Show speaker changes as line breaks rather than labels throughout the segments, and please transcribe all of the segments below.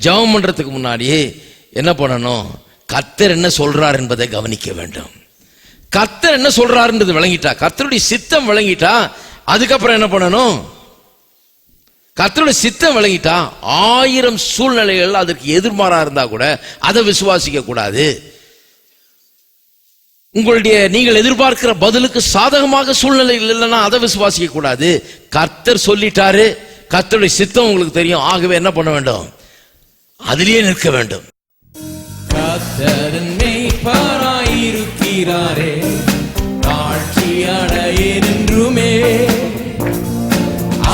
ஜெபம் பண்றதுக்கு முன்னாடியே என்ன பண்ணணும்? கர்த்தர் என்ன சொல்றார் என்பதை கவனிக்க வேண்டும். கர்த்தர் என்ன சொல்றாருன்றது விளங்கிட்டா, கர்த்தருடைய சித்தம் விளங்கிட்டா, அதுக்கப்புறம் என்ன பண்ணணும்? கர்த்தருடைய சித்தம் விளங்கிட்டா 1000 சூழ்நிலைகள் அதற்கு எதிர்மாறா இருந்தா கூட அதை விசுவாசிக்க கூடாது. நீங்கள் எதிர்பார்க்கிற பதிலுக்கு சாதகமாக சூழ்நிலைகள் இல்லைன்னா அதை விசுவாசிக்க கூடாது. கர்த்தர் சொல்லிட்டாரு, கர்த்தருடைய சித்தம் உங்களுக்கு தெரியும், ஆகவே என்ன பண்ண வேண்டும்? அதிலேயே நிற்க வேண்டும்.
கர்த்தர் மேய்ப்பராயிருக்கிறாரே, தாழ்ச்சி அடையேன் என்றுமே.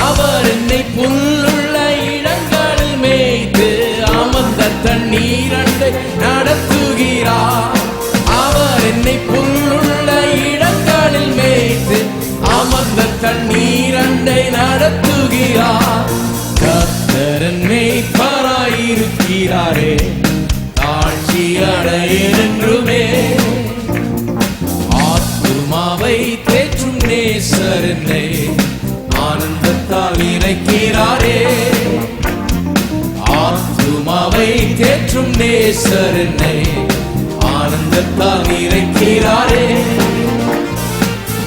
அவர் என்னை புல்லுள்ள இடங்களில் மேய்த்து அமர்ந்த தண்ணீரண்டை நடத்துகிறார். அவர் என்னை புல்லுள்ள இடங்களில் மேய்த்து அமர்ந்த தண்ணீரண்டை நடத்துகிறார். கர்த்தர் மேய்ப்பராயிருக்கிறாரே, தாழ்ச்சி அடையேன் என்றுமே. ஆத்துமாவை தேற்றும் நேசர் என்னை ஆனந்தத்தால் இறைக்கிறாரே. ஆத்துமாவை தேற்றும் நேசர் என்னை ஆனந்தத்தால் இறைக்கிறாரே.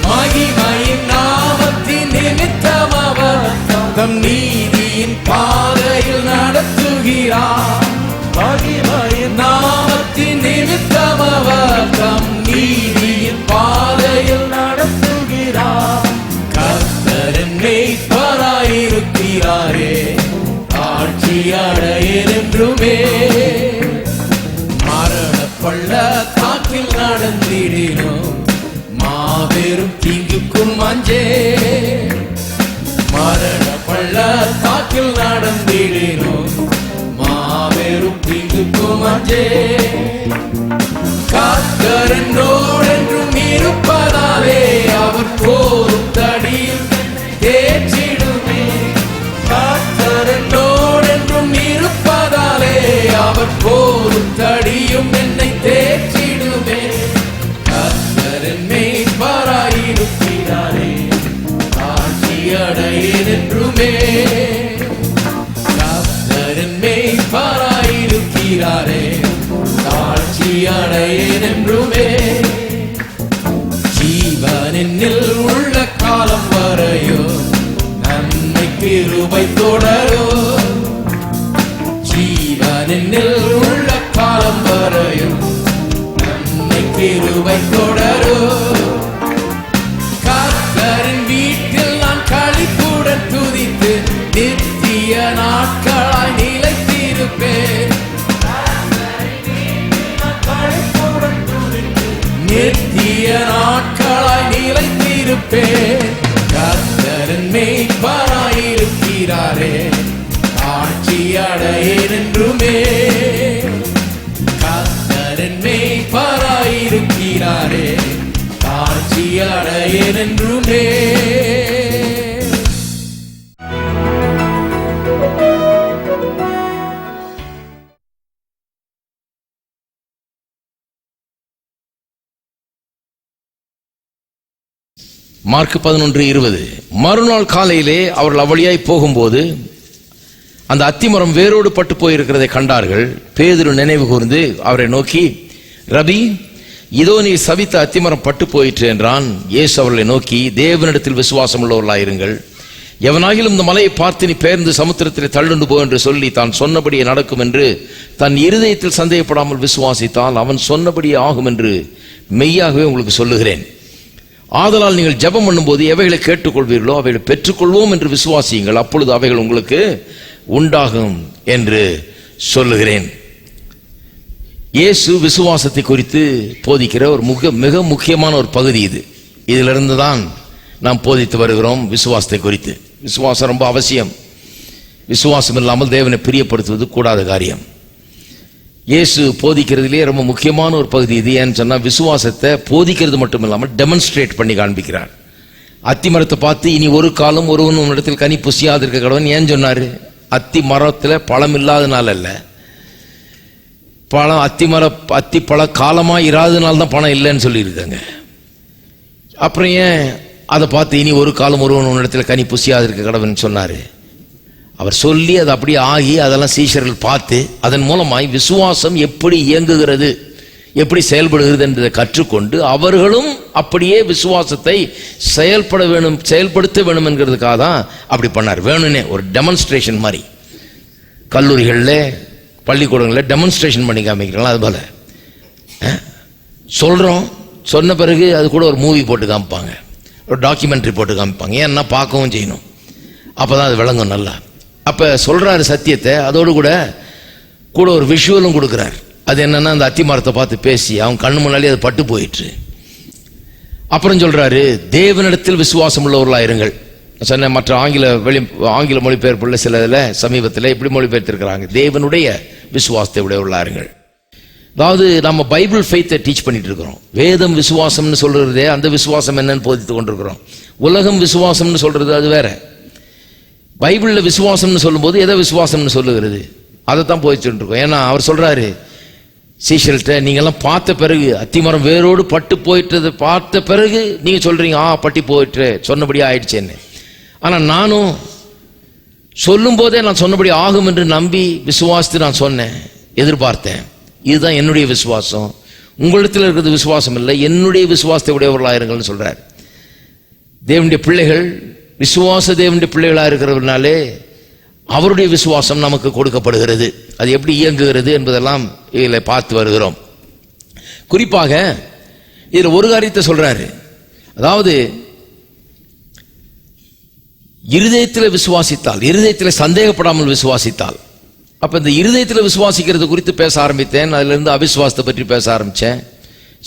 மகிமையின் நாமத்தின் நிமித்தம் அவர் தம் நீதியின் பாதையில் நடத்துகிறார். மகிமையின் நாமத்தின் நிமித்தம் அவர் தம் நீதியின் பாதையில் நடத்துகிறார். கர்த்தர் மேய்ப்பராயிருக்கிறாரே, தாழ்ச்சி அடையேன் என்றுமே. மரண பள்ளத்தாக்கில் நடந்திடினோம், மாபெரும் தீங்குக்கும் அஞ்சேன். மரண பள்ளத்தாக்கில் நடந்திடினோம், மாபெரும் தீங்குக்கும் அஞ்சேன். கர்த்தர் என்னோடு என்றும் இருப்பதாலே அவர் போரும் தடியும் தேற்றிடுமே. கர்த்தர் என்னோடு என்றும் இருப்பதாலே அவர் போரும் தடியும் என்னை தேற்றிடுமே. கர்த்தர் மேய்ப்பராயிருக்கிறாரே, தாழ்ச்சி அடையேன் என்றுமே. கர்த்தர் மேய்ப்பராயிருக்கிறாரே, தாழ்ச்சி அடையேன் என்றுமே. ஜீவனில் உள்ள காலம் வரையோ நன்மை கிருபை தொடரோ. ஜீவனில் உள்ள காலம் வரையோ நன்மை கிருபை தொடரோ. கர்த்தரின் வீட்டில் நான் களிப்புடன் துதித்து நித்திய நாட்களாய் நிலைத்திருப்பேன். நித்திய நாட்களாய் நிலைத்திருப்பேன். கர்த்தர் மேய்ப்பராயிருக்கிறாரே, தாழ்ச்சி அடையேன் என்றுமே. கர்த்தர் மேய்ப்பராயிருக்கிறாரே, தாழ்ச்சி அடையேன் என்றுமே.
மார்க் 11:20. மறுநாள் காலையிலே அவர்கள் அவ்வழியாய் போகும்போது அந்த அத்திமரம் வேரோடு பட்டு போயிருக்கிறதை கண்டார்கள். பேதுரு நினைவு கூர்ந்து அவரை நோக்கி, ரபி, இதோ நீ சபித்த அத்திமரம் பட்டு போயிற்று என்றான். இயேசு அவர்களை நோக்கி, தேவனிடத்தில் விசுவாசம் உள்ளவர்களாயிருங்கள். எவனாகிலும் இந்த மலையை பார்த்து நீ பெயர்ந்து சமுத்திரத்திலே தள்ளுண்டு போ என்று சொல்லி தான் சொன்னபடியே நடக்கும் என்று தன் இருதயத்தில் சந்தேகப்படாமல் விசுவாசித்தால் அவன் சொன்னபடியே ஆகும் என்று மெய்யாகவே உங்களுக்கு சொல்லுகிறேன். ஆதலால் நீங்கள் ஜெபம் பண்ணும்போது எவைகளை கேட்டுக்கொள்வீர்களோ அவைகளை பெற்றுக்கொள்வோம் என்று விசுவாசியுங்கள், அப்பொழுது அவைகள் உங்களுக்கு உண்டாகும் என்று சொல்லுகிறேன். இயேசு விசுவாசத்தை குறித்து போதிக்கிற ஒரு மிக முக்கியமான ஒரு பகுதி இது. இதிலிருந்து தான் நாம் போதித்து வருகிறோம் விசுவாசத்தை குறித்து. விசுவாசம் ரொம்ப அவசியம். விசுவாசம் இல்லாமல் தேவனை பிரியப்படுத்துவது கூடாத காரியம். இயேசு போதிக்கிறதுலே ரொம்ப முக்கியமான ஒரு பகுதி இது. ஏன்னு சொன்னா, விசுவாசத்தை போதிக்கிறது மட்டும் இல்லாமல் டெமான்ஸ்ட்ரேட் பண்ணி காண்பிக்கிறார். அத்தி மரத்தை பார்த்து இனி ஒரு காலம் ஒருவன் இடத்தில் கனி புசியாதிருக்க கடவன் ஏன் சொன்னாரு? அத்தி மரத்துல பழம் இல்லாதனால அல்ல, பழம் அத்தி பழ காலமா இராதனால்தான் பணம் இல்லைன்னு சொல்லியிருக்காங்க. அப்புறம் ஏன் அதை பார்த்து இனி ஒரு காலம் ஒருவன் இடத்துல கனி புசியாதிருக்க கடவன் சொன்னாரு? அவர் சொல்லி அது அப்படியே ஆகி அதெல்லாம் சீஷர்கள் பார்த்து அதன் மூலமாய் விசுவாசம் எப்படி இயங்குகிறது, எப்படி செயல்படுகிறது என்பதை கற்றுக்கொண்டு அவர்களும் அப்படியே விசுவாசத்தை செயல்படுத்த வேணும் என்கிறதுக்காக தான் அப்படி பண்ணார். வேணும்னே ஒரு டெமான்ஸ்ட்ரேஷன் மாதிரி கல்லூரிகளில் பள்ளிக்கூடங்களில் டெமான்ஸ்ட்ரேஷன் பண்ணி காமிக்கிறோம். அது போல சொல்கிறோம், சொன்ன பிறகு அது கூட ஒரு மூவி போட்டு காமிப்பாங்க, ஒரு டாக்குமெண்ட்ரி போட்டு காமிப்பாங்க. ஏன்னா பார்க்கவும் செய்யணும், அப்போ தான் அது விளங்கும் நல்லா. அப்போ சொல்கிறாரு சத்தியத்தை, அதோடு கூட ஒரு விஷுவலும் கொடுக்குறார். அது என்னன்னா அந்த அத்தி மரத்தை பார்த்து பேசி அவன் கண்ணு முன்னாலே அது பட்டு போயிற்று. அப்புறம் சொல்றாரு, தேவனிடத்தில் விசுவாசம் உள்ளவர்களாக இருங்கள். சொன்ன மற்ற ஆங்கில மொழிபெயர்ப்புள்ள சில சமீபத்தில் இப்படி மொழிபெயர்த்திருக்கிறாங்க, தேவனுடைய விசுவாசத்தை உடையவர்களாக இருங்கள். அதாவது நம்ம பைபிள் ஃபெய்த்தை டீச் பண்ணிட்டு இருக்கிறோம். வேதம் விசுவாசம்னு சொல்றதே அந்த விசுவாசம் என்னன்னு போதித்து கொண்டிருக்கிறோம். உலகம் விசுவாசம்னு சொல்றது அது வேற. பைபிளில் விசுவாசம்னு சொல்லும்போது எதை விசுவாசம்னு சொல்லுகிறது அதைத்தான் போதிச்சுட்டு இருக்கோம். ஏன்னா அவர் சொல்றாரு சீஷல்கிட்ட, நீங்கெல்லாம் பார்த்த பிறகு அத்திமரம் வேரோடு பட்டு போயிட்டது பார்த்த பிறகு நீங்க சொல்றீங்க பட்டி போயிட்டு சொன்னபடி ஆயிடுச்சேன்னு. ஆனா நானும் சொல்லும் போதே நான் சொன்னபடி ஆகும் என்று நம்பி விசுவாசத்தை நான் சொன்னேன், எதிர்பார்த்தேன். இதுதான் என்னுடைய விசுவாசம். உங்களிடத்தில் இருக்கிறது விசுவாசம் இல்லை, என்னுடைய விசுவாசத்தை உடையவர்களாயிருங்கள்னு சொல்றார். தேவனுடைய பிள்ளைகள் தேவனுடைய பிள்ளைகளாக இருக்கிறதுனாலே அவருடைய விசுவாசம் நமக்கு கொடுக்கப்படுகிறது. அது எப்படி இயங்குகிறது என்பதெல்லாம் இதில் பார்த்து வருகிறோம். குறிப்பாக இதில் ஒரு காரியத்தை சொல்றாரு, அதாவது இருதயத்தில் விசுவாசித்தால், இருதயத்தில் சந்தேகப்படாமல் விசுவாசித்தால். அப்ப இந்த இருதயத்தில் விசுவாசிக்கிறது குறித்து பேச ஆரம்பித்தேன். அதுல இருந்து அவிசுவாசத்தை பற்றி பேச ஆரம்பிச்சேன்.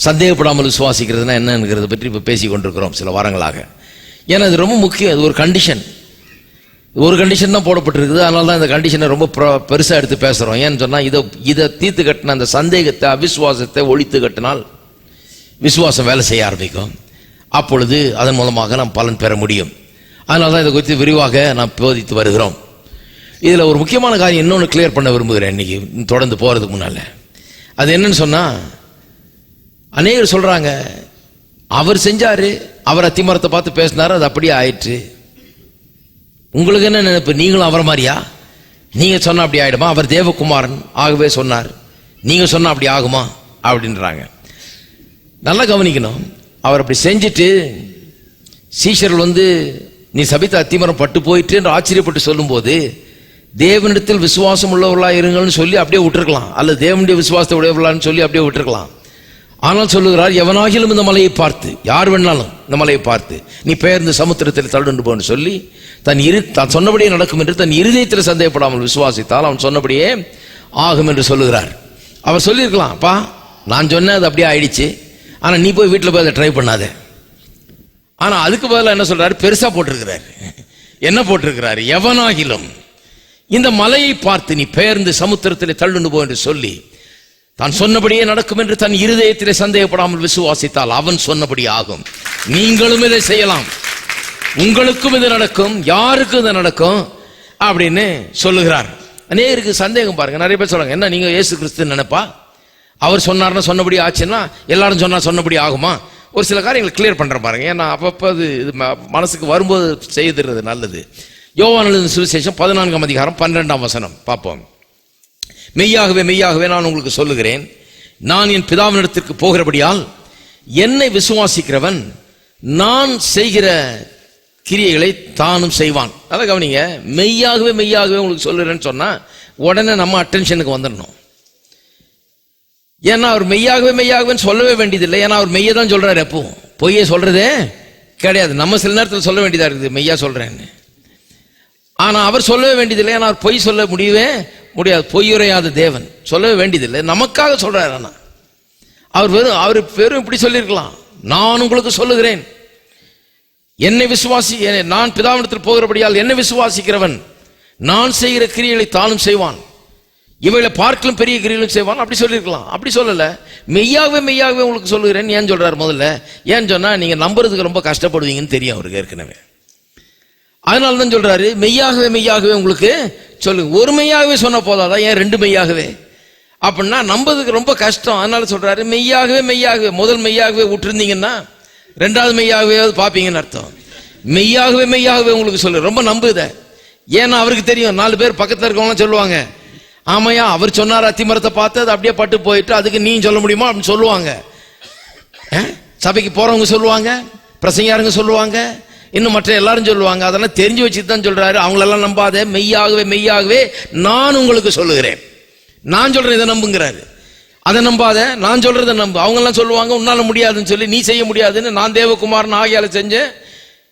சந்தேகப்படாமல் விசுவாசிக்கிறதுனா என்னங்கிறத பற்றி இப்ப பேசி கொண்டிருக்கிறோம் சில வாரங்களாக. ஏன்னா அது ரொம்ப முக்கியம். அது ஒரு கண்டிஷன், ஒரு கண்டிஷன் தான் போடப்பட்டிருக்குது. அதனால தான் இந்த கண்டிஷனை ரொம்ப பெருசா எடுத்து பேசுறோம். ஏன்னு சொன்னா இதை தீர்த்து கட்டின அந்த சந்தேகத்தை, அவிசுவாசத்தை ஒழித்து கட்டினால் விசுவாசம் வேலை செய்ய ஆரம்பிக்கும். அப்பொழுது அதன் மூலமாக நாம் பலன் பெற முடியும். அதனால தான் இதை குறித்து விரிவாக நாம் போதித்து வருகிறோம். இதுல ஒரு முக்கியமான காரியம் இன்னொன்று கிளியர் பண்ண விரும்புகிறேன் இன்னைக்கு தொடர்ந்து போறதுக்கு முன்னால. அது என்னன்னு சொன்னா, அநேகர் சொல்றாங்க அவர் செஞ்சாரு, அவர் அத்திமரத்தை பார்த்து பேசினாரு, அது அப்படியே ஆயிற்று. உங்களுக்கு என்ன நினைப்பு? நீங்களும் அவர் மாதிரியா? நீங்க சொன்னா அப்படி ஆயிடுமா? அவர் தேவகுமாரன் ஆகவே சொன்னார், நீங்க சொன்னா அப்படி ஆகுமா அப்படின்றாங்க. நல்லா கவனிக்கணும். அவர் அப்படி செஞ்சுட்டு சீஷர்கள் நீ சபித்த அத்திமரம் பட்டு போயிட்டு என்று ஆச்சரியப்பட்டு சொல்லும் போது, தேவனிடத்தில் விசுவாசம் உள்ளவர்களா இருங்கள்னு சொல்லி அப்படியே விட்டுருக்கலாம், அல்லது தேவனுடைய விசுவாசத்தை உடையவர்களான்னு சொல்லி அப்படியே விட்டுருக்கலாம். ஆனால் சொல்லுகிறார், எவனாகிலும் இந்த மலையை பார்த்து, யார் வேணாலும் இந்த மலையை பார்த்து நீ பெயர்ந்து சமுத்திரத்தில் தள்ளுண்டு போன்னு சொல்லி தான் சொன்னபடியே நடக்கும் என்று தன் இருதயத்தில் சந்தேகப்படாமல் விசுவாசித்தால் அவன் சொன்னபடியே ஆகும் என்று சொல்லுகிறார். அவர் சொல்லியிருக்கலாம், அப்பா நான் சொன்னேன் அது அப்படியே ஆயிடுச்சு, ஆனா நீ போய் வீட்டில் போய் அதை ட்ரை பண்ணாத. ஆனா அதுக்கு பதிலாக என்ன சொல்றாரு? பெருசா போட்டிருக்கிறார். என்ன போட்டிருக்கிறாரு? எவனாகிலும் இந்த மலையை பார்த்து நீ பெயர்ந்து சமுத்திரத்தில் தள்ளுண்டு போ என்று சொல்லி தான் சொன்னபடியே நடக்கும் என்று தன் இருதயத்திலே சந்தேகப்படாமல் விசுவாசித்தால் அவன் சொன்னபடி ஆகும். நீங்களும் இதை செய்யலாம், உங்களுக்கும் இது நடக்கும், யாருக்கும் இது நடக்கும் அப்படின்னு சொல்லுகிறார். அநேகருக்கு சந்தேகம் பாருங்க. நிறைய பேர் சொல்றாங்க, என்ன நீங்க இயேசு கிறிஸ்து நினைப்பா, அவர் சொன்னார்னா சொன்னபடி ஆச்சுன்னா எல்லாரும் சொன்னா சொன்னபடி ஆகுமா? ஒரு சில காரியங்களை கிளியர் பண்ற பாருங்க. ஏன்னா அப்பப்போ இது மனசுக்கு வரும்போது செய்திருக்கிறது நல்லது. யோவான் எழுதின சுவிசேஷம் 14ஆம் அதிகாரம் 12ஆம் வசனம் பார்ப்போம். மெய்யாகவே மெய்யாகவே நான் உங்களுக்கு சொல்லுகிறேன், நான் என் பிதாவினிடத்திற்கு போகிறபடியால் என்னை விசுவாசிக்கிறவன் நான் செய்கிற கிரியைகளை தானும் செய்வான். அதை கவனிங்க. மெய்யாகவே மெய்யாகவே உங்களுக்கு சொல்லுறேன்னு சொன்னா உடனே நம்ம அட்டென்ஷனுக்கு வந்துடணும். ஏன்னா அவர் மெய்யாகவே மெய்யாகவே சொல்லவே வேண்டியதில்லை. ஏன்னா அவர் மெய்யை தான் சொல்றாரு. எப்போ பொய்யை சொல்றதே கிடையாது. நம்ம சில நேரத்தில் சொல்ல வேண்டியதா இருக்குது, மெய்யா சொல்றேன்னு. ஆனா அவர் சொல்லவே வேண்டியதில்லை. ஏன்னா அவர் பொய் சொல்ல முடியவே முடியாது. பொய்யுரையாத தேவன் சொல்லவே வேண்டியதில்லை, நமக்காக சொல்றாரு. ஆனா அவர் வெறும் இப்படி சொல்லியிருக்கலாம், நான் உங்களுக்கு சொல்லுகிறேன், என்னை நான் பிதாவினிடத்தில் போகிறபடியால் என்னை விசுவாசிக்கிறவன் நான் செய்கிற கிரியைகளை தானும் செய்வான், இவைகளை பார்க்கலும் பெரிய கிரியைகளும் செய்வான். அப்படி சொல்லியிருக்கலாம். அப்படி சொல்லல, மெய்யாகவே மெய்யாகவே உங்களுக்கு சொல்லுகிறேன். ஏன் சொல்றாரு? முதல்ல ஏன் சொன்னா நீங்க நம்புறதுக்கு ரொம்ப கஷ்டப்படுவீங்கன்னு தெரியும் அவருக்கு ஏற்கனவே. அதனால தான் சொல்றாரு, மெய்யாகவே மெய்யாகவே உங்களுக்கு சொல்லுங்க. ஒரு மெய்யாகவே சொன்ன போதாதான், ஏன் ரெண்டு மெய்யாகவே? அப்படின்னா நம்புறதுக்கு ரொம்ப கஷ்டம். அதனால சொல்றாரு மெய்யாகவே மெய்யாகவே. முதல் மெய்யாகவே விட்டுருந்தீங்கன்னா ரெண்டாவது மெய்யாகவே பார்ப்பீங்கன்னு அர்த்தம். மெய்யாகவே மெய்யாகவே உங்களுக்கு சொல்லு, ரொம்ப நம்புத. ஏன்னா அவருக்கு தெரியும், 4 பேர் பக்கத்துல இருக்கவங்க சொல்லுவாங்க, ஆமையா அவர் சொன்னார் அத்திமரத்தை பார்த்து அது அப்படியே பட்டு போயிட்டு, அதுக்கு நீ சொல்ல முடியுமா அப்படின்னு சொல்லுவாங்க. சபைக்கு போறவங்க சொல்லுவாங்க, பிரசங்கியாருங்க சொல்லுவாங்க, இன்னும் மற்ற எல்லாரும் சொல்லுவாங்க. அதெல்லாம் தெரிஞ்சு வச்சுட்டு தான் சொல்றாரு. அவங்களெல்லாம் நம்பாத, மெய்யாகவே மெய்யாகவே நான் உங்களுக்கு சொல்லுகிறேன், நான் சொல்றேன் இதை நம்புங்கிறாரு. அதை நம்பாத, நான் சொல்றதை நம்பு. அவங்க எல்லாம் சொல்லுவாங்க உன்னால முடியாதுன்னு சொல்லி, நீ செய்ய முடியாதுன்னு, நான் தேவகுமாரன் ஆகியால செஞ்சேன்,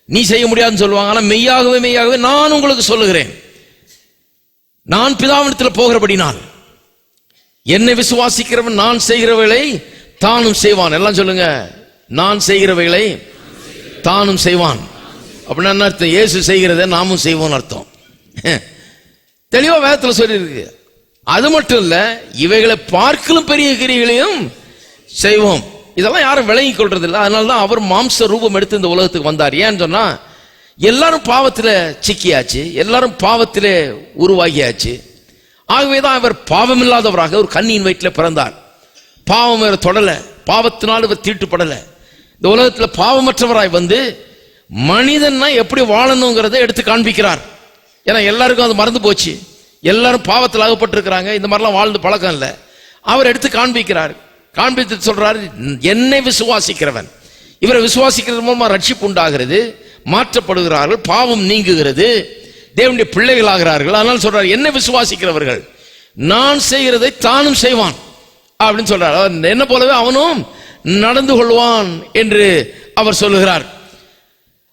நீ செய்ய முடியாதுன்னு சொல்லுவாங்க. ஆனா மெய்யாகவே மெய்யாகவே நான் உங்களுக்கு சொல்லுகிறேன், நான் பிதாவிடத்தில் போகிறபடினால் என்னை விசுவாசிக்கிறவன் நான் செய்கிறவைகளை தானும் செய்வான். எல்லாம் சொல்லுங்க, நான் செய்கிறவைகளை தானும் செய்வான். அப்படின்னா என்ன அர்த்தம்? இயேசு செய்கிறத நாமும் செய்வோம் அர்த்தம். தெளிவா வேதத்தில் சொல்லி இருக்கு. அது மட்டும் இல்ல, இவைகளை பார்க்கலும் பெரிய கிரியைகளையும் செய்வோம். இதெல்லாம் யாரும் விளங்கி கொள்றது இல்லை. அதனாலதான் அவர் மாம்ச ரூபம் எடுத்து இந்த உலகத்துக்கு வந்தார். ஏன்னு சொன்னா, எல்லாரும் பாவத்திலே சிக்கியாச்சு, எல்லாரும் பாவத்திலே உருவாகியாச்சு. ஆகவேதான் அவர் பாவம் இல்லாதவராக ஒரு கன்னியின் வயிற்றில் பிறந்தார். பாவம் வேற தொடல, பாவத்தினால் இவர் தீட்டுப்படல. இந்த உலகத்தில் பாவமற்றவராய் வந்து மனிதன்னா எப்படி வாழணுங்கிறத எடுத்து காண்பிக்கிறார். ஏன்னா எல்லாருக்கும் அது மறந்து போச்சு, எல்லாரும் பாவத்தில் அகப்பட்டிருக்கிறாங்க, இந்த மாதிரிலாம் வாழ்ந்து பழக்கம் இல்லை. அவர் எடுத்து காண்பிக்கிறார். காண்பித்து சொல்றாரு, என்னை விசுவாசிக்கிறவன், இவரை விசுவாசிக்கிறது மூலமா ரட்சிப்பு உண்டாகிறது, மாற்றப்படுகிறார்கள், பாவம் நீங்குகிறது, தேவனுடைய பிள்ளைகள் ஆகிறார்கள். அதனால சொல்றாரு, என்னை விசுவாசிக்கிறவர்கள் நான் செய்கிறதை தானும் செய்வான் அப்படின்னு சொல்றார். என்ன போலவே அவனும் நடந்து கொள்வான் என்று அவர் சொல்லுகிறார்.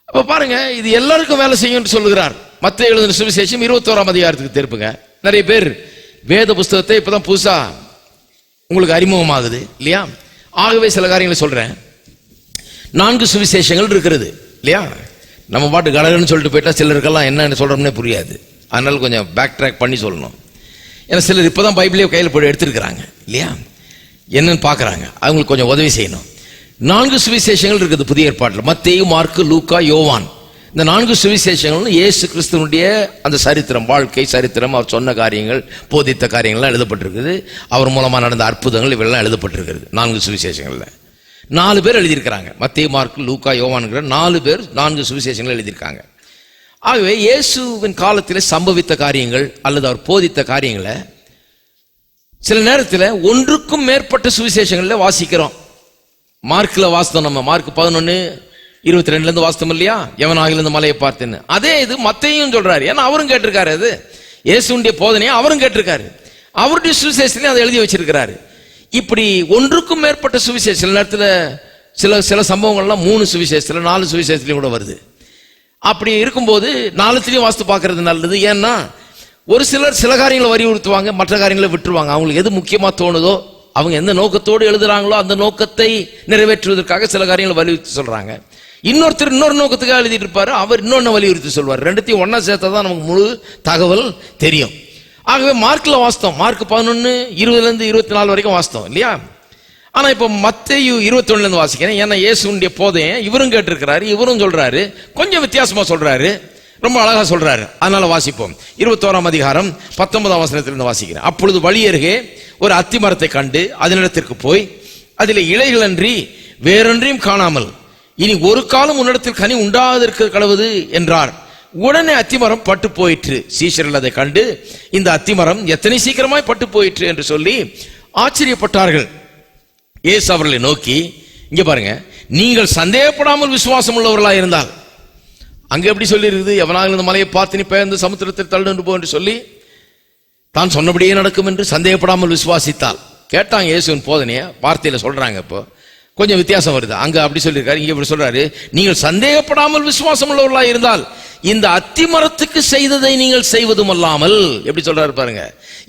அப்ப பாருங்க, இது எல்லாருக்கும் வேலை செய்யும் என்று சொல்லுகிறார். மத்தேயு எழுதின சுவிசேஷம் 21ஆம் அதிகாரத்துக்கு திருப்புங்க. நிறைய பேர் வேத புஸ்தகத்தை இப்பதான் புதுசா உங்களுக்கு அறிமுகமாகுது இல்லையா? ஆகவே சில காரியங்களை சொல்றேன். 4 சுவிசேஷங்கள் இருக்கிறது இல்லையா? நம்ம பாட்டு கடகன்னு சொல்லிட்டு போயிட்டா சிலருக்கெல்லாம் என்னன்னு சொல்றோம்னே புரியாது. அதனால கொஞ்சம் பேக் ட்ராக் பண்ணி சொல்லணும். ஏன்னா சிலர் இப்பதான் பைபிளே கையில் போய் எடுத்திருக்கிறாங்க இல்லையா, என்னன்னு பாக்குறாங்க, அவங்களுக்கு கொஞ்சம் உதவி செய்யணும். 4 சுவிசேஷங்கள் இருக்குது புதிய ஏற்பாட்டில். மத்தேயு, மார்க்கு, லூக்கா, யோவான். இந்த 4 சுவிசேஷங்களும் இயேசு கிறிஸ்துவனுடைய அந்த சரித்திரம், வாழ்க்கை சரித்திரம், அவர் சொன்ன காரியங்கள், போதித்த காரியங்கள்லாம் எழுதப்பட்டிருக்குது. அவர் மூலமா நடந்த அற்புதங்கள் இவெல்லாம் எழுதப்பட்டிருக்கிறது 4 சுவிசேஷங்கள்ல. 4 பேர் எழுதியிருக்கிறாங்க. மத்தேயு, மார்க்கு, லூக்கா, யோவான்கிற 4 பேர் 4 சுவிசேஷங்கள் எழுதியிருக்காங்க. ஆகவே இயேசுவின் காலத்தில் சம்பவித்த காரியங்கள் அல்லது அவர் போதித்த காரியங்களை சில நேரத்தில் ஒன்றுக்கும் மேற்பட்ட சுவிசேஷங்கள்ல வாசிக்கிறோம். மார்க்ல வாசித்தோம், நம்ம மார்க் 11:22 வாசித்தோம் இல்லையா, எவனாகிலிருந்து மலையை பார்த்தேன்னு. அதே இது மத்தேயும் சொல்றாரு. ஏன்னா அவரும் கேட்டிருக்காரு, அது இயேசுடைய போதனையை அவரும் கேட்டிருக்காரு, அவருடைய சுவிசேஷத்திலே அதை எழுதி வச்சிருக்கிறாரு. இப்படி ஒன்றுக்கும் மேற்பட்ட சுவிசேஷம், சில நேரத்தில் சில சம்பவங்கள்லாம் 3 சுவிசேஷத்துல 4 சுவிசேஷத்துலையும் கூட வருது. அப்படி இருக்கும்போது 4த்துலையும் வாசித்து பார்க்கறது நல்லது. ஏன்னா ஒரு சிலர் சில காரியங்களை வலியுறுத்துவாங்க, மற்ற காரியங்களை விட்டுருவாங்க. அவங்களுக்கு எது முக்கியமா தோணுதோ, அவங்க எந்த நோக்கத்தோடு எழுதுறாங்களோ அந்த நோக்கத்தை நிறைவேற்றுவதற்காக சில காரியங்களை வலியுறுத்தி சொல்றாங்க. இன்னொருத்தர் இன்னொரு நோக்கத்துக்காக எழுதிட்டு இருப்பாரு, அவர் இன்னொன்னு வலியுறுத்தி சொல்வார். ரெண்டுத்தையும் ஒன்னா சேர்த்தா தான் நமக்கு முழு தகவல் தெரியும். ஆகவே மார்க்ல வாசித்தோம், மார்க் 11:20-24 வரைக்கும் வாசித்தோம் இல்லையா? ஆனா இப்ப மத்தேயு 21 வாசிக்கிறேன். ஏன்னா இயேசுடைய போதையை இவரும் கேட்டிருக்கிறாரு, இவரும் சொல்றாரு, கொஞ்சம் வித்தியாசமா சொல்றாரு, ரொம்ப அழகா சொல்றாரு. அதனால வாசிப்போம். 21ஆம் அதிகாரம் 19ஆம் வசனத்திலிருந்து வாசிக்கிறேன். அப்பொழுது வழியருகே ஒரு அத்தி மரத்தை கண்டு அதனிடத்திற்கு போய் அதில் இலைகள் அன்றி வேறொன்றையும் காணாமல், இனி ஒரு காலம் உன்னிடத்தில் கனி உண்டாவதற்கு கடவுது என்றார். உடனே அத்திமரம் பட்டு போயிற்று. சீஷர்கள் அதை கண்டு, இந்த அத்திமரம் எத்தனை சீக்கிரமாய் பட்டு போயிற்று என்று சொல்லி ஆச்சரியப்பட்டார்கள். இயேசு அவர்களை நோக்கி, இங்க பாருங்க, நீங்கள் சந்தேகப்படாமல் விசுவாசம் உள்ளவர்களாக இருந்தால், அங்க எப்படி சொல்லி இருக்குது, எவனாக இந்த மலையை பார்த்து நீ பெயர்ந்து சமுத்திரத்தில் தள்ளுண்டு போ என்று சொல்லி தான் சொன்னபடியே நடக்கும் என்று சந்தேகப்படாமல் விசுவாசித்தால். கேட்டாங்க இயேசுவின் போதனைய, வார்த்தையில சொல்றாங்க. இப்போ கொஞ்சம் வித்தியாசம் வருது. அங்க அப்படி சொல்லியிருக்காரு, இங்க இப்படி சொல்றாரு, நீங்கள் சந்தேகப்படாமல் விசுவாசம் உள்ளவர்களாக இருந்தால் இந்த அத்தி மரத்துக்கு செய்ததை நீங்கள் செய்வதும் அல்லாமல், எப்படி சொல்றாரு பாருங்க,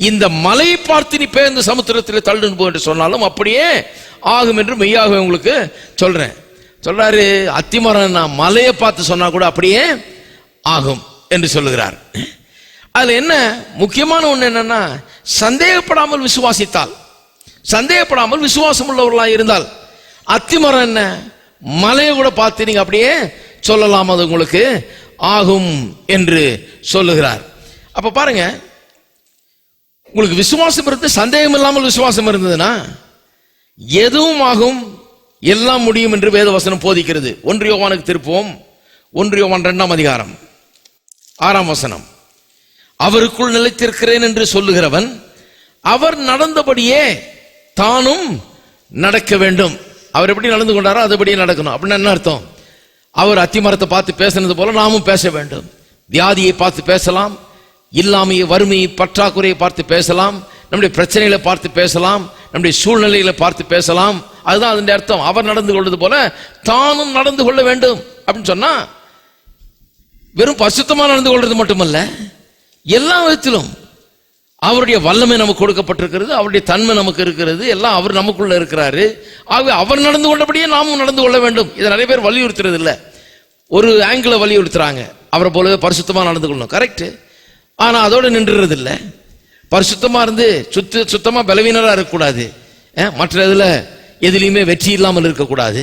இந்த மலையை பார்த்து நீ பெயர்ந்து சமுத்திரத்தில் தள்ளுண்டு போ என்று சொன்னாலும் அப்படியே ஆகும் என்று மெய்யாக உங்களுக்கு சொல்றேன். சொல்றாரு, அத்திமரம் நான் மலையை பார்த்து சொன்னா கூட அப்படியே ஆகும் என்று சொல்லுகிறார். அதுல என்ன முக்கியமான ஒண்ணு என்னன்னா, சந்தேகப்படாமல் விசுவாசித்தால், சந்தேகப்படாமல் விசுவாசம் உள்ளவர்களாக இருந்தால், அத்திமரம் என்ன மலையை கூட பார்த்து நீங்க அப்படியே சொல்லலாம், அது உங்களுக்கு ஆகும் என்று சொல்லுகிறார். அப்ப பாருங்க, உங்களுக்கு விசுவாசம் இருந்து சந்தேகம் இல்லாமல் விசுவாசம் இருந்ததுன்னா எதுவும் ஆகும், எல்லாம் முடியும் என்று வேதவசனம் போதிக்கிறது. 1 யோவானுக்கு திருப்போம். 1 யோவான் 2ஆம் அதிகாரம் 6ஆம் வசனம். அவருக்குள் நிலைத்திருக்கிறேன் என்று சொல்லுகிறவன் அவர் நடந்தபடியே தானும் நடக்க வேண்டும். அவர் எப்படி நடந்து கொண்டாரோ அதுபடியே நடக்கணும். அப்படின்னா என்ன அர்த்தம்? அவர் அத்திமரத்தை பார்த்து பேசினது போல நாமும் பேச வேண்டும். வியாதியை பார்த்து பேசலாம், இல்லாமையை, வறுமையை, பற்றாக்குறையை பார்த்து பேசலாம், நம்முடைய பிரச்சனைகளை பார்த்து பேசலாம், நம்முடைய சூழ்நிலைகளை பார்த்து பேசலாம். அதுதான் அதனுடைய அர்த்தம். அவர் நடந்து கொள்வது போல தானும் நடந்து கொள்ள வேண்டும் அப்படின்னு சொன்னா, வெறும் பரிசுத்தமா நடந்து கொள்வது மட்டுமல்ல, எல்லா விதத்திலும் அவருடைய வல்லமை நமக்கு கொடுக்கப்பட்டிருக்கிறது, அவருடைய தன்மை நமக்கு இருக்கிறது, எல்லாம் அவர் நமக்குள்ள இருக்கிறாரு. ஆகவே அவர் நடந்து கொண்டபடியே நாமும் நடந்து கொள்ள வேண்டும். இதை நிறைய பேர் வலியுறுத்துறது இல்லை, ஒரு ஆங்கிளை வலியுறுத்துறாங்க. அவரை போலவே பரிசுத்தமா நடந்து கொள்ளணும், கரெக்ட். ஆனா அதோட நின்றுறது இல்லை. பரிசுத்தமா இருந்து சுத்தமா பலவீனரா இருக்கக்கூடாது, மற்ற இதுல எதுலையுமே வெற்றி இல்லாமல் இருக்கக்கூடாது.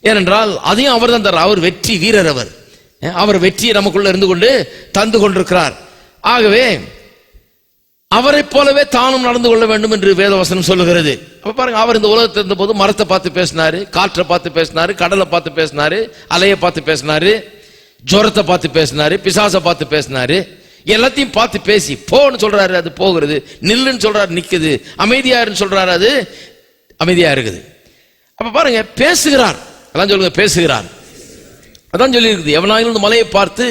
ஏனென்றால் அதையும் அவர் தான் தர்றார். அவர் வெற்றி வீரர். அவர் வெற்றியை நமக்குள்ள இருந்து கொண்டு தந்து கொண்டிருக்கிறார். ஆகவே அவரை போலவே தானும் நடந்து கொள்ள வேண்டும் என்று வேதவசனம் சொல்லுகிறது. அப்ப பாருங்க, அவர் இந்த உலகத்தில் இருந்த போது மரத்தை பார்த்து பேசினாரு, காற்றை பார்த்து பேசினாரு, கடலை பார்த்து பேசினாரு, அலையை பார்த்து பேசினாரு, ஜுரத்தை பார்த்து பேசினாரு, பிசாசை பார்த்து பேசினாரு. எல்லாத்தையும் பார்த்து பேசி போன்னு சொல்றாரு, அது போகிறது. நில்லுன்னு சொல்றாரு, நிக்குது. அமைதியாருன்னு சொல்றாரு, அது அமைதியா இருக்குது. அப்ப பாருங்க, பேசுகிறார். அதான் சொல்லுங்க, பேசுகிறார். அதான் சொல்லி இருக்குது, எவனாயிலும் இந்த மலையை பார்த்து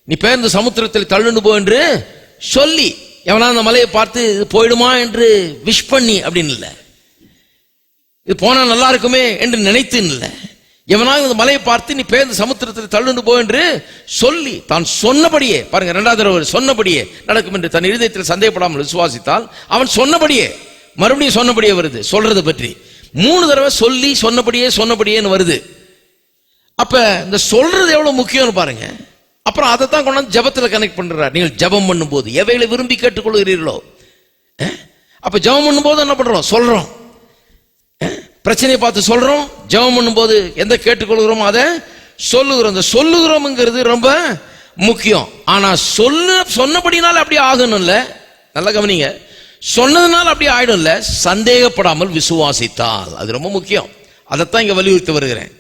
நீ பெயர்ந்து சமுத்திரத்தில் தள்ளுண்டு போ என்று சொல்லி, எவனா அந்த மலையை பார்த்து இது போயிடுமா என்று விஷ் பண்ணி அப்படின்னு இல்லை, இது போனா நல்லா இருக்குமே என்று நினைத்து இல்லை. எவனாக இந்த மலையை பார்த்து நீ பெயர்ந்து சமுத்திரத்தில் தள்ளுண்டு போ என்று சொல்லி, தான் சொன்னபடியே, பாருங்க இரண்டாவது தடவை சொன்னபடியே நடக்கும் என்று தன் இருதயத்தில் சந்தேகப்படாமல் விசுவாசித்தால் அவன் சொன்னபடியே, மறுபடியும் சொன்னபடியே வருது சொல்றது பற்றி. 3 தடவை சொல்லி சொன்னபடியே வருது. அப்ப இந்த சொல்றது எவ்வளவு முக்கியம்னு பாருங்க. அப்புறம் அதை தான் கொண்டாந்து ஜபத்துல கனெக்ட் பண்றார். நீங்கள் ஜபம் பண்ணும் போது எவைகளை விரும்பி கேட்டுக்கொள்கிறீர்களோ, அப்ப ஜபம் பண்ணும் போது என்ன பண்றோம்? சொல்றோம். பிரச்சனையை பார்த்து சொல்றோம். ஜபம் பண்ணும் போது எந்த கேட்டுக்கொள்கிறோமோ அதை சொல்லுகிறோம். இந்த சொல்லுகிறோம்ங்கிறது ரொம்ப முக்கியம். ஆனா சொன்னபடினால அப்படி ஆகணும் இல்ல, நல்லா கவனிங்க. சொன்னதுனால அப்படி ஆயிடும் இல்ல, சந்தேகப்படாமல் விசுவாசித்தால் அது ரொம்ப முக்கியம். அதைத்தான் இங்க வலியுறுத்தி வருகிறேன்.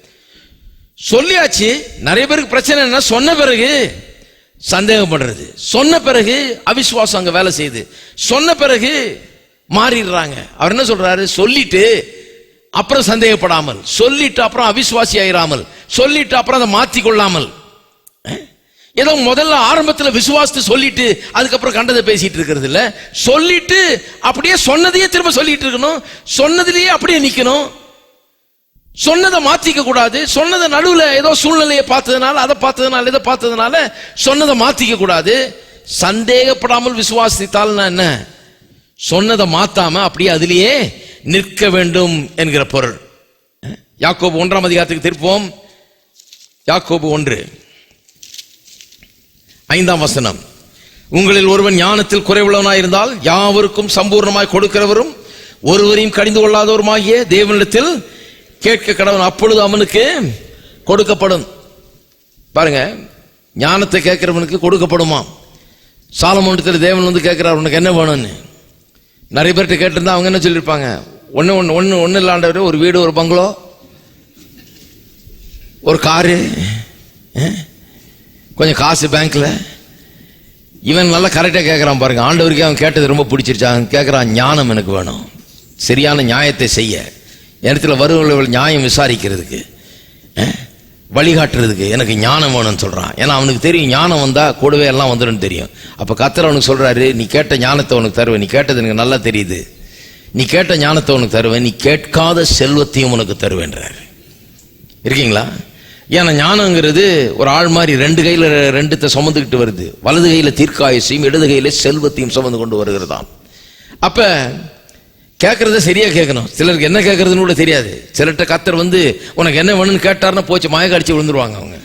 சொல்லியாச்சு. நிறைய பேருக்கு பிரச்சனை என்ன, சொன்ன பிறகு சந்தேகம் பண்றது, சொன்ன பிறகு அவிசுவாசம் அங்க வேலை செய்யுது, சொன்ன பிறகு மாறிடுறாங்க. அவர் என்ன சொல்றாரு? சொல்லிட்டு அப்புறம் சந்தேகப்படாமல், சொல்லிட்டு அப்புறம் அவிசுவாசி ஆயிராமல், சொல்லிட்டு அப்புறம் அதை மாத்தி கொள்ளாமல், ஏதோ முதல்ல ஆரம்பத்தில் விசுவாசத்தை சொல்லிட்டு அதுக்கப்புறம் கண்டதை பேசிட்டு இருக்கிறது இல்ல, சொல்லிட்டு அப்படியே சொன்னதையே திரும்ப சொல்லிட்டு இருக்கணும், சொன்னதிலேயே அப்படியே நிக்கணும், சொன்னதை மாத்திக்க கூடாது. சொன்னதை நடுவில் ஏதோ சூழ்நிலையை பார்த்ததுனால, அதை பார்த்ததுனால, இதை பார்த்ததுனால சொன்னதை மாத்திக்க கூடாது. சந்தேகப்படாமல் விசுவாசித்தால் என்ன, சொன்னதை மாத்தாம அப்படியே அதிலேயே நிற்க வேண்டும் என்கிற பொருள். யாக்கோபு 1ஆம் அதிகாரத்துக்கு திருப்போம். யாக்கோபு 1:5 வசனம். உங்களில் ஒருவன் ஞானத்தில் குறைவுள்ளவனாயிருந்தால் யாவருக்கும் சம்பூர்ணமாய் கொடுக்கிறவரும் ஒருவரையும் கடிந்து கொள்ளாதவருமாகிய தேவனிடத்தில் கேட்க கடவன், அப்பொழுது அவனுக்கு கொடுக்கப்படும். பாருங்க, ஞானத்தை கேட்கிறவனுக்கு கொடுக்கப்படுமா. சாலமோனிடத்தில் தேவன் வந்து கேட்கிறார், உனக்கு என்ன வேணும்னு. நிறைய பேர்கிட்ட கேட்டிருந்தா அவங்க என்ன சொல்லியிருப்பாங்க? ஒன்னு இல்லாண்டவர், ஒரு வீடு, ஒரு பங்களோ, ஒரு காரு, கொஞ்சம் காசு பேங்க்ல. இவன் நல்லா கரெக்டா கேட்கிறான் பாருங்க. ஆண்டவருக்கு அவன் கேட்டது ரொம்ப பிடிச்சிருச்சா. அவன் கேட்கிறான், ஞானம் எனக்கு வேணும், சரியான நியாயத்தை செய்ய, இடத்துல வருவர்கள் நியாயம் விசாரிக்கிறதுக்கு, வழிகாட்டுறதுக்கு எனக்கு ஞானம் வேணும்னு சொல்றான். ஏன்னா அவனுக்கு தெரியும், ஞானம் வந்தா கூடவே எல்லாம் வந்துடும் தெரியும். அப்ப கர்த்தர் அவனுக்கு சொல்றாரு, நீ கேட்ட ஞானத்தை உனக்கு தருவேன், நீ கேட்டது எனக்கு நல்லா தெரியுது, நீ கேட்ட ஞானத்தை உனக்கு தருவேன், நீ கேட்காத செல்வத்தையும் உனக்கு தருவேன்றாரு. இருக்கீங்களா? ஏன்னா ஞானங்கிறது ஒரு ஆள் மாதிரி 2 கையில 2 சுமந்துக்கிட்டு வருது. வலது கையில தீர்க்காயுசையும் இடது கையில செல்வத்தையும் சுமந்து கொண்டு வருகிறதாம். அப்ப கேட்கறத சரியா கேட்கணும். சிலருக்கு என்ன கேட்கறதுன்னு கூட தெரியாது. சிலர்கிட்ட கர்த்தர் வந்து உனக்கு என்ன வேணும்னு கேட்டாருன்னா போச்சு மயக்க அடிச்சு விழுந்துருவாங்க அவங்க.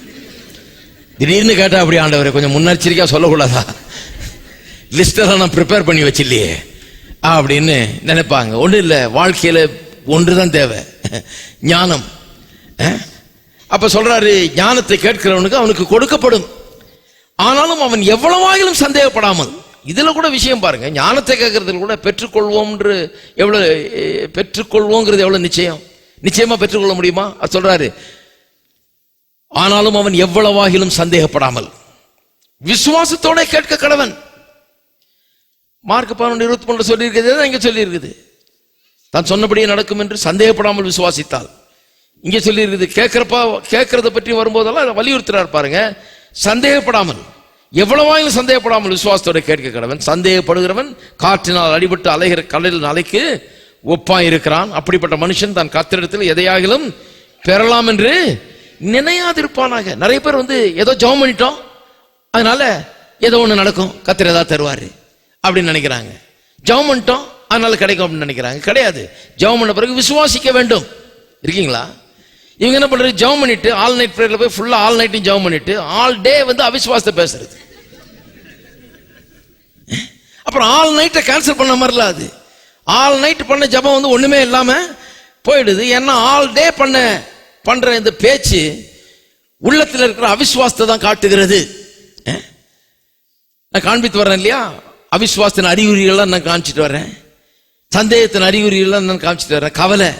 திடீர்னு கேட்டா அப்படி, ஆண்டவரே கொஞ்சம் முன்னெச்சரிக்கையா சொல்லக்கூடாதா, லிஸ்டெல்லாம் நான் ப்ரிப்பேர் பண்ணி வச்சில்லையே அப்படின்னு நினைப்பாங்க. ஒன்றும் இல்லை, வாழ்க்கையில ஒன்றுதான் தேவை, ஞானம். அப்ப சொல்றாரு, ஞானத்தை கேட்கிறவனுக்கு அவனுக்கு கொடுக்கப்படும், ஆனாலும் அவன் எவ்வளவாகிலும் சந்தேகப்படாமல். இதுல கூட விஷயம் பாருங்க, ஞானத்தை கேட்கறதுல கூட பெற்றுக்கொள்வோங்கிறது எவ்வளவு நிச்சயமா பெற்றுக்கொள்ள முடியுமா? அது சொல்றாரு, ஆனாலும் அவன் எவ்வளவாகிலும் சந்தேகப்படாமல் விசுவாசத்தோட கேட்க கடவன். மார்க் 11:23 சொல்லி இருக்கிறது இங்க சொல்லி இருக்குது. தான் சொன்னபடியே நடக்கும் என்று சந்தேகப்படாமல் விசுவாசித்தால். இங்கே சொல்லி இருக்குது. கேட்கறத பற்றி வரும்போதெல்லாம் அதை வலியுறுத்துறார் பாருங்க. சந்தேகப்படாமல், எவ்வளவாயிலும் சந்தேகப்படாமல் விசுவாசத்தோட கேட்க கடவன். சந்தேகப்படுகிறவன் காற்றினால் அடிபட்டு அலைகிற கடலின் அலைக்கு ஒப்பாய் இருக்கிறான். அப்படிப்பட்ட மனுஷன் தான் கர்த்தரிடத்தில் எதையாகிலும் பெறலாம் என்று நினையாதிருப்பானாக. நிறைய பேர் ஏதோ ஜெபம் பண்ணிட்டோம், அதனால ஏதோ ஒண்ணு நடக்கும், கர்த்தர் ஏதாவது தருவாரு அப்படின்னு நினைக்கிறாங்க. ஜெபம் பண்ணிட்டோம் அதனால கிடைக்கும் அப்படின்னு நினைக்கிறாங்க. கிடையாது. ஜெபம் பண்ண பிறகு விசுவாசிக்க வேண்டும். இருக்கீங்களா? இவங்க என்ன பண்றது? ஜெபம் பண்ணிட்டு ஆல் நைட் பிரேயர்ல போய் ஃபுல்லா ஆல் நைட்டும் ஜெபம் பண்ணிட்டு ஆல் டே அவிசுவாசத்தை பேசுறது. அப்புறம் ஆல் நைட்டை கேன்சல் பண்ண மாதிரில அது. ஆல் நைட் பண்ண ஜெபம் ஒண்ணுமே இல்லாம போயிடுது. ஏன்னா ஆல் டே பண்ற இந்த பேச்சு உள்ளத்தில் இருக்கிற அவிசுவாசத்தை தான் காட்டுகிறது. நான் காண்பித்து வரேன் இல்லையா? அவிசுவாசத்தின் அறிகுறிகள்லாம் நான் காமிச்சிட்டு வரேன். சந்தேகத்தின் அறிகுறிகள்லாம் நான் காமிச்சிட்டு வரேன்.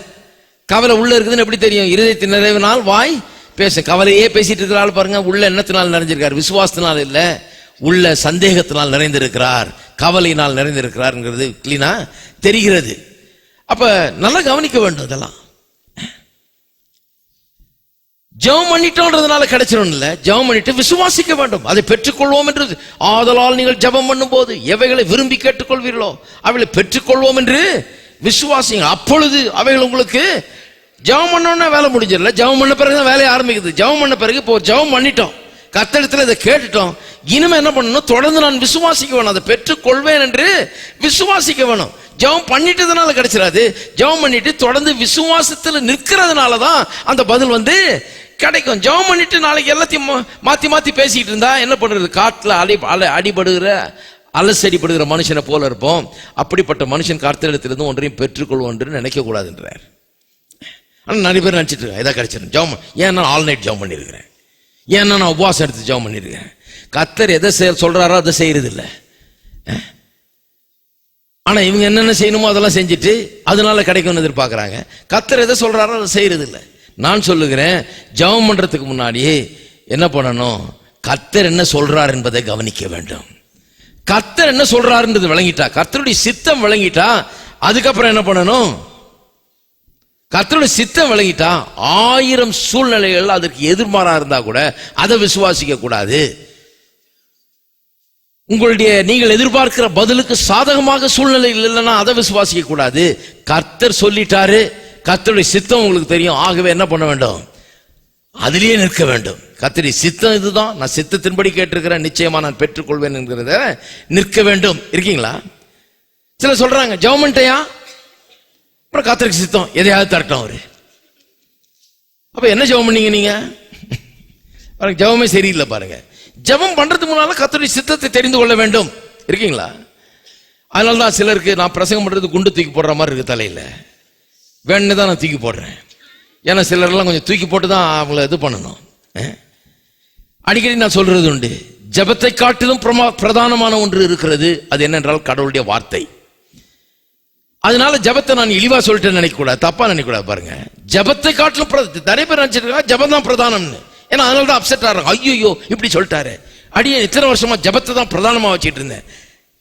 கவலை உள்ள இருக்குதுன்னு எப்படி தெரியும்? இருதயத்தின் நிறைவினால் வாய் பேசும். கவலையே பேசிட்டு இருக்கிறாள் பாருங்க. உள்ள எண்ணத்தினால் நிறைஞ்சிருக்கார், விசுவாசத்தினால் இல்ல, உள்ள சந்தேகத்தினால் நிறைந்திருக்கிறார், கவலையினால் நிறைந்திருக்கிறார்ங்கிறது கிளீனா தெரிகிறது. அப்ப நல்லா கவனிக்க வேண்டும். இதெல்லாம் ஜெபம் பண்ணிட்டோன்றதுனால கிடைச்சிடும் இல்ல, ஜெபம் பண்ணிட்டு விசுவாசிக்க வேண்டும், அதை பெற்றுக்கொள்வோம் என்று. ஆதலால் நீங்கள் ஜெபம் பண்ணும் போது எவைகளை விரும்பி கேட்டுக்கொள்வீர்களோ அவைகளை பெற்றுக்கொள்வோம் என்று விசுவாசிங்க. அப்பொழுது அவைகள் உங்களுக்கு. ஜெபம் பண்ணோன்னா வேலை முடிஞ்சிடல, ஜெபம் பண்ண பிறகுதான் வேலையை ஆரம்பிக்குது. ஜெபம் பண்ண பிறகு இப்போ ஜெபம் பண்ணிட்டோம், கர்த்தரிடத்தில் இதை கேட்டுட்டோம், இனிமே என்ன பண்ணணும்? தொடர்ந்து நான் விசுவாசிக்க வேணும், அதை பெற்றுக்கொள்வேன் என்று விசுவாசிக்க வேணும். ஜெபம் பண்ணிட்டதுனால கிடைச்சிடாது. ஜெபம் பண்ணிட்டு தொடர்ந்து விசுவாசத்தில் நிற்கிறதுனால தான் அந்த பதில் கிடைக்கும். ஜெபம் பண்ணிட்டு நாளைக்கு எல்லாத்தையும் மாத்தி மாத்தி பேசிட்டு இருந்தா என்ன பண்றது? காட்டுல அடிபடுகிற அலசடிப்படுகிற மனுஷனை போல இருப்போம். அப்படிப்பட்ட மனுஷன் கர்த்தரிடத்திலிருந்து ஒன்றையும் பெற்றுக்கொள்வோம் என்று நினைக்க கூடாதுன்றார். ஆனா நிறைய பேர் நினைச்சிட்டு இருக்காங்க, இதை கிடைச்சிடும் ஜெபம். ஏன்னா ஆல் நைட் ஜெபம் பண்ணிருக்கிறேன், ஏன்னா நான் உபவாசம் எடுத்து ஜெபம் பண்ணிருக்கேன். கர்த்தர் எதை சொல்றாரோ அதை செய்யறது இல்லை. ஆனா இவங்க என்னென்ன செய்யணுமோ அதெல்லாம் செஞ்சுட்டு அதனால கிடைக்கும்னு எதிர்பார்க்கறாங்க. கர்த்தர் எதை சொல்றாரோ அதை செய்யறது இல்லை. நான் சொல்லுகிறேன், ஜெபம் பண்றதுக்கு முன்னாடியே என்ன பண்ணணும்? கர்த்தர் என்ன சொல்றார் என்பதை கவனிக்க வேண்டும். கர்த்தர் என்ன சொல்றாருன்றது விளங்கிட்டா, கர்த்தருடைய சித்தம் விளங்கிட்டா, அதுக்கப்புறம் என்ன பண்ணணும்? கர்த்தருடைய சித்தம் விளங்கிட்டா 1000 சூழ்நிலைகள் அதற்கு எதிர்மாறா இருந்தா கூட அதை விசுவாசிக்க கூடாது. நீங்கள் எதிர்பார்க்கிற பதிலுக்கு சாதகமாக சூழ்நிலை இல்லைன்னா அதை விசுவாசிக்க கூடாது. கர்த்தர் சொல்லிட்டாரு, கர்த்தருடைய சித்தம் உங்களுக்கு தெரியும், ஆகவே என்ன பண்ண வேண்டும்? அதிலேயே நிற்க வேண்டும். கர்த்தருடைய சித்தம் இதுதான், நான் சித்தத்தின்படி கேட்டிருக்கிறேன், நிச்சயமா நான் பெற்றுக்கொள்வேன் என்கிறத நிற்க வேண்டும். இருக்கீங்களா? சில சொல்றாங்க ஜெபம் பண்ணிட்டயா, அப்புறம் கர்த்தருக்கு சித்தம் எதையாவது தரட்டும் அவரு. அப்ப என்ன ஜெபம் பண்ணீங்க நீங்க? ஜெபமே சரியில்லை பாருங்க. ஜெபம் பண்றதுக்கு முன்னால கர்த்தருடைய சித்தத்தை தெரிந்து கொள்ள வேண்டும். இருக்கீங்களா? அதனாலதான் சிலருக்கு நான் பிரசங்கம் பண்றது குண்டு தூக்கி போடுற மாதிரி இருக்கு தலையில. வேணுன்னு தான் நான் தூக்கி போடுறேன். ஏன்னா சிலர்லாம் கொஞ்சம் தூக்கி போட்டு தான் அவங்கள இது பண்ணணும். அடிக்கடி நான் சொல்றது உண்டு, ஜெபத்தை காட்டிலும் பிரதானமான ஒன்று இருக்கிறது. அது என்னென்றால் கடவுளுடைய வார்த்தை. அதனால ஜெபத்தை நான் இழிவா சொல்லிட்டு நினைக்க கூடாது, தப்பா நினைக்க கூடாது. பாருங்க, ஜெபத்தை காட்டிலும் நிறைய பேர் நினைச்சிருக்காங்க ஜெபம் தான் பிரதானம்னு. ஏன்னா அதனால தான் அப்செட் ஆகிறாங்க. ஐயோ இப்படி சொல்லிட்டாரு, அடியே இத்தனை வருஷமா ஜெபத்தை தான் பிரதானமா வச்சுட்டு இருந்தேன்.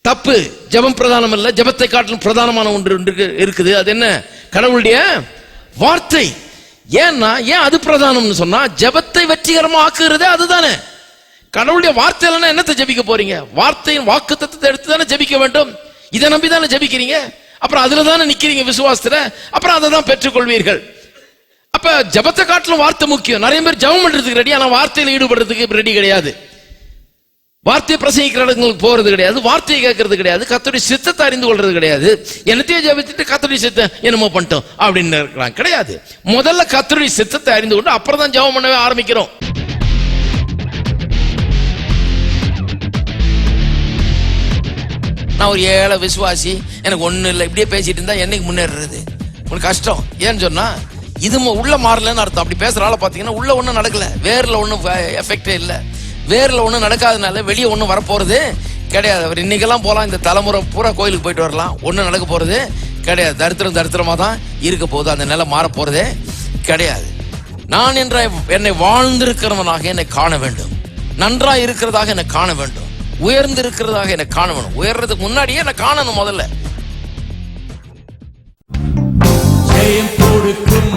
தப்பு. ஜெபம் பிரதானம் இல்ல, ஜெபத்தை காட்டிலும் பிரதானமான ஒன்று இருக்குது. அது என்ன? கடவுளுடைய வார்த்தை. ஏன்னா ஏன் அது பிரதானம்னு சொன்னா, ஜெபத்தை வெற்றிகரமா ஆக்குறதே அதுதானே. கடவுளுடைய வார்த்தை இல்லைன்னா என்னத்தை ஜெபிக்க போறீங்க? வார்த்தையின் வாக்குத்தத்தத்தை எடுத்து தானே ஜெபிக்க வேண்டும். இதை நம்பி தானே ஜெபிக்கிறீங்க. அப்புறம் அதுல தானே நிக்கிறீங்க விசுவாசத்துல. அப்புறம் அதை தான் பெற்றுக்கொள்வீர்கள். அப்ப ஜெபத்தை காட்டிலும் வார்த்தை முக்கியம். நிறைய பேர் ஜெபம் பண்றதுக்கு ரெடி, ஆனா வார்த்தையில ஈடுபடுறதுக்கு ரெடி கிடையாது. வார்த்தையை பிரசங்கிக்கிற இடங்களுக்கு போறது கிடையாது, வார்த்தையை கேட்கறது கிடையாது, கர்த்தருடைய சித்தத்தை அறிந்து கொள்றது கிடையாது. என்னத்தையும் ஜெபிச்சுட்டு கர்த்தருடைய சித்தம் என்னமோ பண்ணிட்டோம் அப்படின்னு இருக்கிறாங்க. கிடையாது. முதல்ல கர்த்தருடைய சித்தத்தை அறிந்து கொண்டு அப்புறம் தான் ஜெபம் பண்ணவே ஆரம்பிக்கிறோம். நான் ஒரு ஏழை விசுவாசி, எனக்கு ஒண்ணு இல்லை, இப்படியே பேசிட்டு இருந்தா என்னைக்கு முன்னேறது? உனக்கு கஷ்டம். ஏன்னு சொன்னா இது உள்ள மாறலன்னு அர்த்தம். அப்படி பேசுற ஆளை பாத்தீங்கன்னா உள்ள ஒண்ணும் நடக்கல, வேர்ல ஒண்ணும் எஃபெக்டே இல்லை. வேர்ல ஒண்ணும் நடக்காதனால வெளியே ஒண்ணும் வரப்போறது கிடையாது. அவர் இன்னைக்கெல்லாம் போலாம், இந்த தலைமுறை பூரா கோயிலுக்கு போயிட்டு வரலாம், ஒண்ணும் நடக்க போறது கிடையாது. தரித்திரமா தான் இருக்க போகுது. அந்த நிலை மாற போறதே கிடையாது. நான் என்னை வாழ்ந்திருக்கிறவனாக என்னை காண வேண்டும், நன்றாய் இருக்கிறதாக என்னை காண வேண்டும், உயர்ந்து இருக்கிறதாக எனக்கு காணணும். உயர்றதுக்கு முன்னாடியே எனக்கு காணணும் முதல்ல.
ஜெயம் கொடுக்கும்